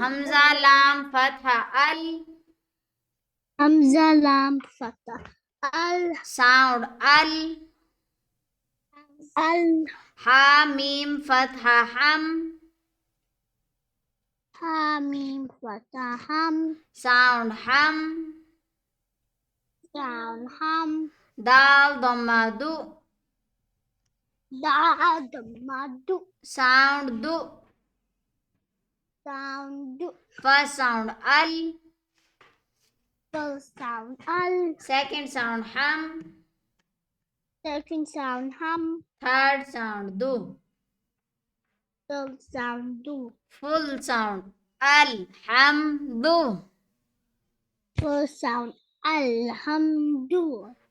हमजा लाम फतहा अल, हमजा लाम फतह अल, साउंड अल, अल, हा मीम फतहा हम, हा मीम फतह हम, साउंड हम, साउंड हम, दाल दम्मा दु, दाल दम्मा दु, साउंड दु, साउंड दु, फर्स्ट साउंड अल, first sound al, second sound हम, second sound hum, third sound दु, third sound du, full sound अल हम दु, first sound alhamdu,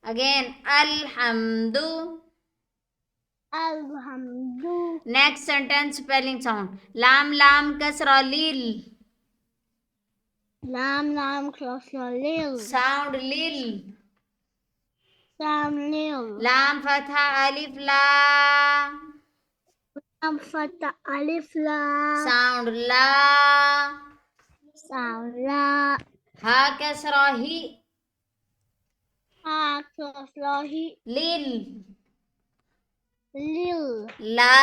अगेन अलहम्दु. alhamdu, next sentence spelling sound लाम लाम कसरा लिल, lam lam kasra lil, sound लिल, sound lil, लाम फतहा अलिफ ला, lam fatha alif la, sound ला, sound la, हा कसरा ही, ha kasra hi, लिल, lil, ला,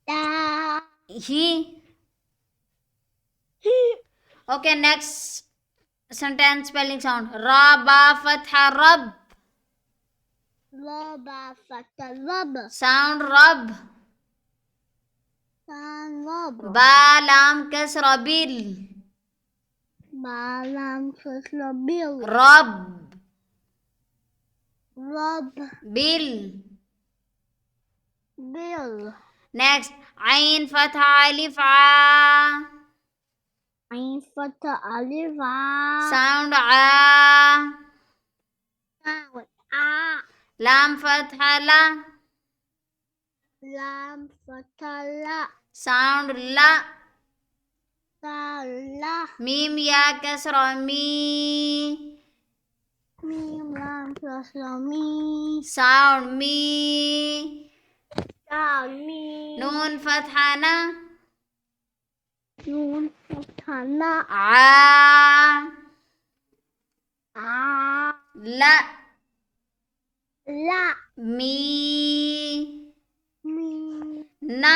la, ही. hi, okay next sentence spelling sound रा बा फतहा रब, la ba fatha rab, sound रब, sound rab, बा लाम कसरा बिल, ba lam kasra bil, रब, rab, बिल. bil, नेक्स्ट आइन फतहा अलिफ आ, ain fatha alif a, sound आ, sound a, लाम फतहा ला, lam fatha la, साउंड ला, sound la, मीम या कसरा मी, mim lam kasra mi, sound मी, sound mi, नून फतहा ना, nun fatha na, uh, a, La, la, me, mi, ना,